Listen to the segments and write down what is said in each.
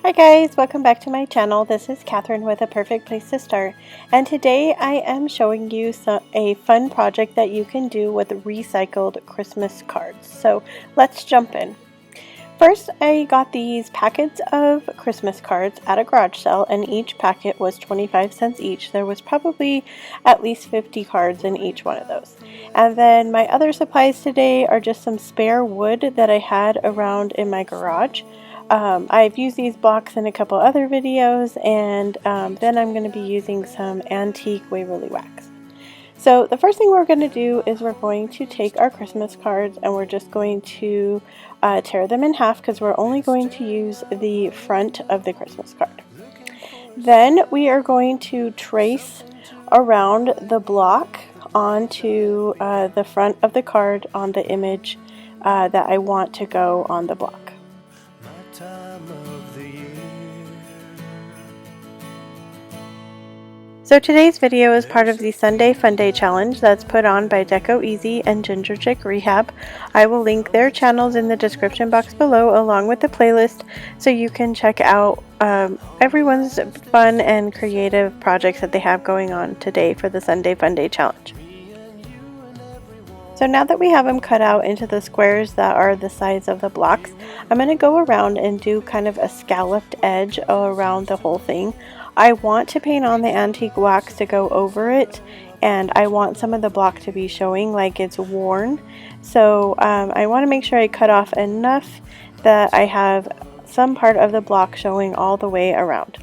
Hi guys, welcome back to my channel. This is Catherine with A Perfect Place to Start, and today I am showing you a fun project that you can do with recycled Christmas cards. So let's jump in. First, I got these packets of Christmas cards at a garage sale, and each packet was 25 cents each. There was probably at least 50 cards in each one of those. And then my other supplies today are just some spare wood that I had around in my garage. I've used these blocks in a couple other videos, and then I'm going to be using some antique Waverly Wax. So the first thing we're going to do is we're going to take our Christmas cards and we're just going to tear them in half because we're only going to use the front of the Christmas card. Then we are going to trace around the block onto the front of the card on the image that I want to go on the block. So today's video is part of the Sunday Funday challenge that's put on by Deco Easy and Ginger Chick Rehab. I will link their channels in the description box below along with the playlist so you can check out everyone's fun and creative projects that they have going on today for the Sunday Funday challenge. So now that we have them cut out into the squares that are the size of the blocks, I'm going to go around and do kind of a scalloped edge around the whole thing. I want to paint on the antique wax to go over it, and I want some of the block to be showing like it's worn. So I want to make sure I cut off enough that I have some part of the block showing all the way around.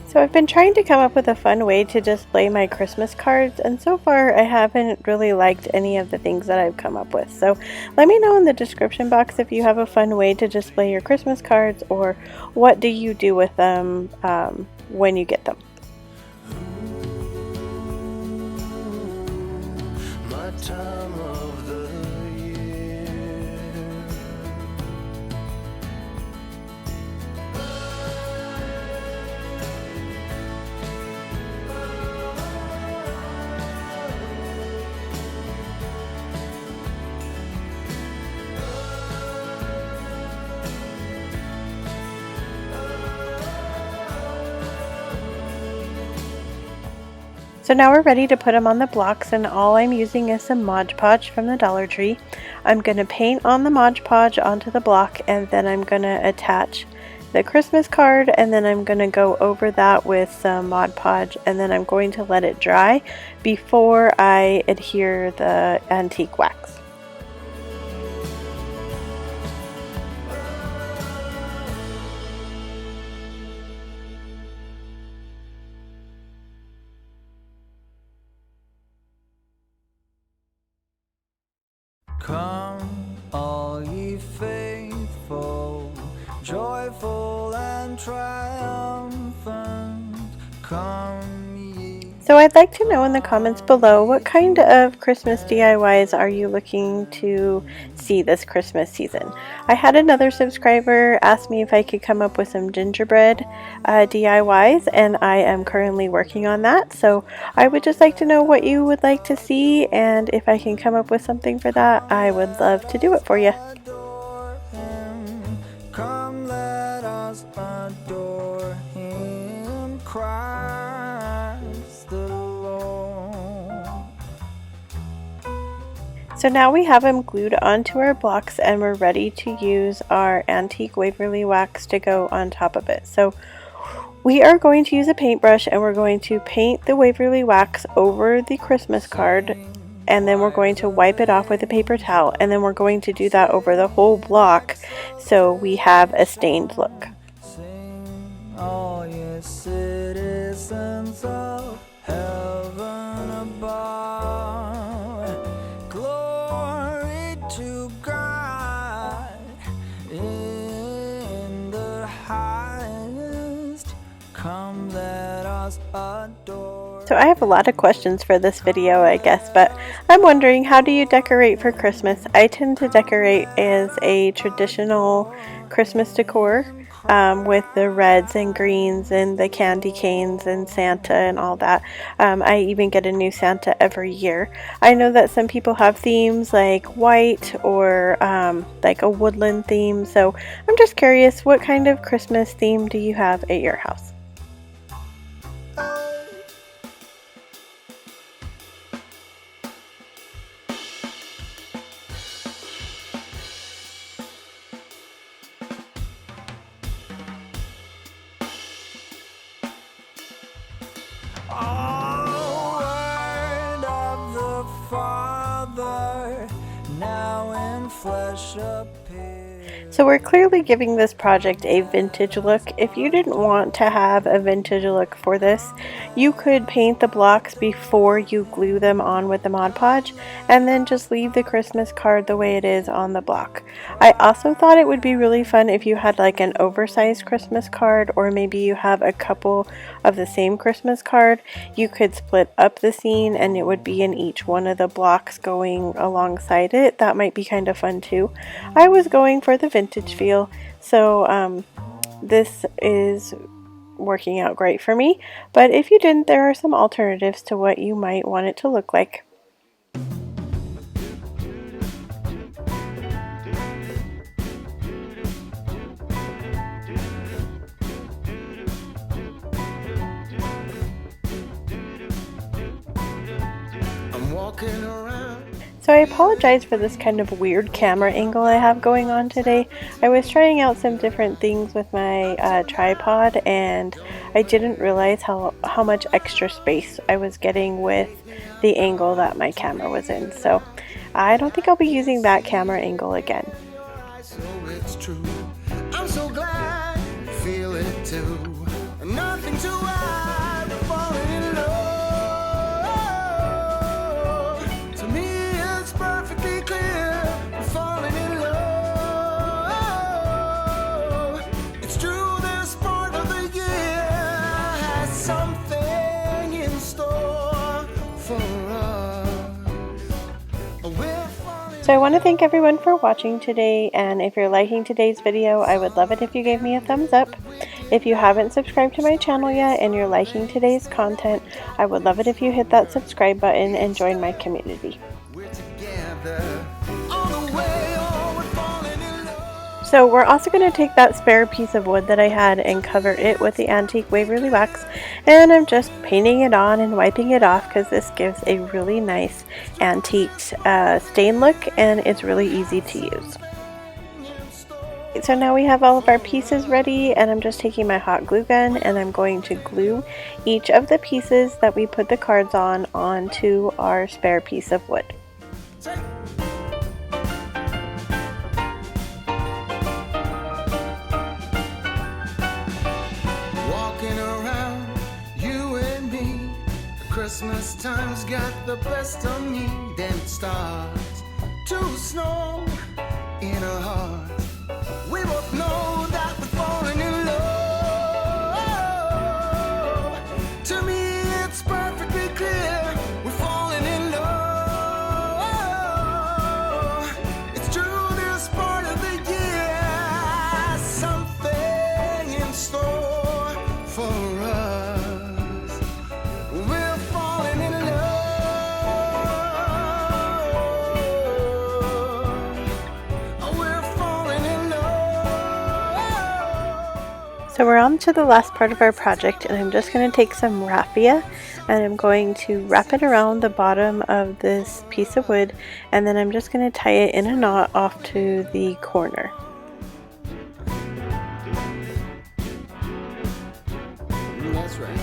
So I've been trying to come up with a fun way to display my Christmas cards, and so far I haven't really liked any of the things that I've come up with. So let me know in the description box if you have a fun way to display your Christmas cards, or what do you do with them when you get them. My time of the So now we're ready to put them on the blocks, and all I'm using is some Mod Podge from the Dollar Tree. I'm going to paint on the Mod Podge onto the block, and then I'm going to attach the Christmas card, and then I'm going to go over that with some Mod Podge, and then I'm going to let it dry before I adhere the antique wax. Come, all ye faithful, joyful and triumphant, come ye. So I'd like to know in the comments below, what kind of Christmas DIYs are you looking to see this Christmas season? I had another subscriber ask me if I could come up with some gingerbread DIYs, and I am currently working on that. So I would just like to know what you would like to see, and if I can come up with something for that, I would love to do it for you. Come, let us adore him, Christ the Lord. So now we have them glued onto our blocks, and we're ready to use our antique Waverly Wax to go on top of it. So we are going to use a paintbrush, and we're going to paint the Waverly Wax over the Christmas card, and then we're going to wipe it off with a paper towel, and then we're going to do that over the whole block so we have a stained look. Sing, all ye citizens of heaven above, glory to God in the highest, come let us adore. So I have a lot of questions for this video, I guess, but I'm wondering, how do you decorate for Christmas? I tend to decorate as a traditional Christmas decor, with the reds and greens and the candy canes and Santa and all that. I even get a new Santa every year. I know that some people have themes like white or like a woodland theme, so I'm just curious, what kind of Christmas theme do you have at your house? Oh, word of the Father, now in flesh appears. So we're clearly giving this project a vintage look. If you didn't want to have a vintage look for this, you could paint the blocks before you glue them on with the Mod Podge, and then just leave the Christmas card the way it is on the block. I also thought it would be really fun if you had like an oversized Christmas card, or maybe you have a couple of the same Christmas card. You could split up the scene and it would be in each one of the blocks going alongside it. That might be kind of fun too. I was going for the vintage feel, so this is working out great for me, but if you didn't, there are some alternatives to what you might want it to look like. I'm walking around. So I apologize for this kind of weird camera angle I have going on today. I was trying out some different things with my tripod, and I didn't realize how much extra space I was getting with the angle that my camera was in. So I don't think I'll be using that camera angle again. So it's true. I'm so glad you feel it too. Nothing to hide, we're falling in love. To me, it's perfectly clear. We're falling in love. It's true, this part of the year has something in store for us. We're falling. So I want to thank everyone for watching today, and if you're liking today's video, I would love it if you gave me a thumbs up. If you haven't subscribed to my channel yet and you're liking today's content, I would love it if you hit that subscribe button and join my community. We're together on the way, oh, we're falling in love. So we're also going to take that spare piece of wood that I had and cover it with the antique Waverly Wax, and I'm just painting it on and wiping it off because this gives a really nice antique stain look, and it's really easy to use. So now we have all of our pieces ready, and I'm just taking my hot glue gun and I'm going to glue each of the pieces that we put the cards on onto our spare piece of wood. Walking around, you and me. Christmas time's got the best of me. Then it starts to snow in our hearts. We both know that we're falling in love. To me, it's perfectly clear. We're falling in love. It's true, this part of the year has something in store for us. We're falling in love. We're falling in love. So we're on to the last part of our project, and I'm just going to take some raffia and I'm going to wrap it around the bottom of this piece of wood, and then I'm just going to tie it in a knot off to the corner. That's right.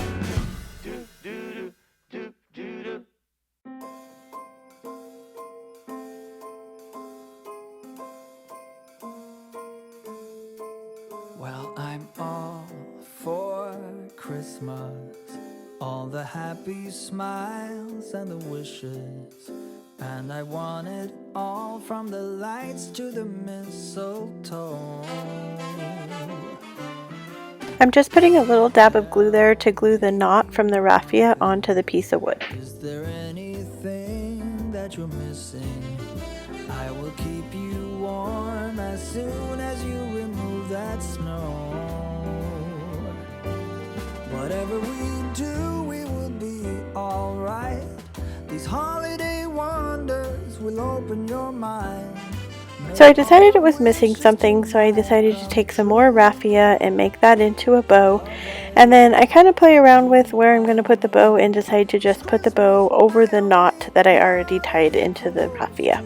Well, I'm all for Christmas, all the happy smiles and the wishes, and I want it all, from the lights to the mistletoe. I'm just putting a little dab of glue there to glue the knot from the raffia onto the piece of wood. Is there anything that you're missing? I will keep you warm as soon as you remove that snow. Whatever we do, we will be alright. These holiday wonders will open your mind. So I decided it was missing something, so I decided to take some more raffia and make that into a bow. And then I kind of play around with where I'm going to put the bow and decide to just put the bow over the knot that I already tied into the raffia.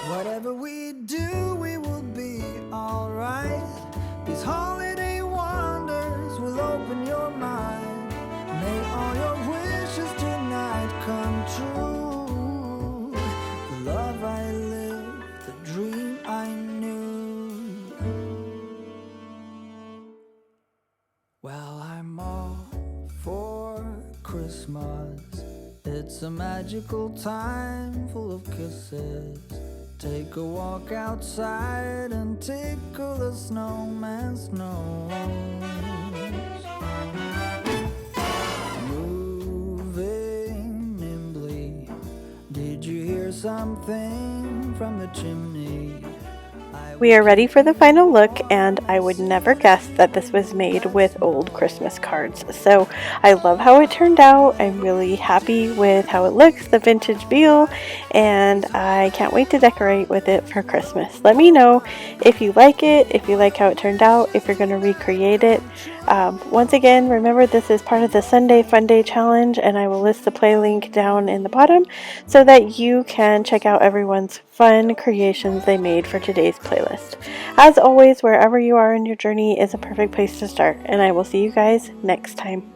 Whatever we do, we will be alright. These holiday wonders will open your mind. May all your wishes tonight come true. The love I lived, the dream I knew. Well, I'm all for Christmas. It's a magical time full of kisses. Take a walk outside and tickle the snowman's nose. Moving nimbly, did you hear something from the chimney? We are ready for the final look, and I would never guess that this was made with old Christmas cards. So I love how it turned out. I'm really happy with how it looks, the vintage feel, and I can't wait to decorate with it for Christmas. Let me know if you like it, if you like how it turned out, if you're going to recreate it. Once again, remember this is part of the Sunday Funday challenge, and I will list the play link down in the bottom so that you can check out everyone's fun creations they made for today's playlist. As always, wherever you are in your journey is a perfect place to start, and I will see you guys next time.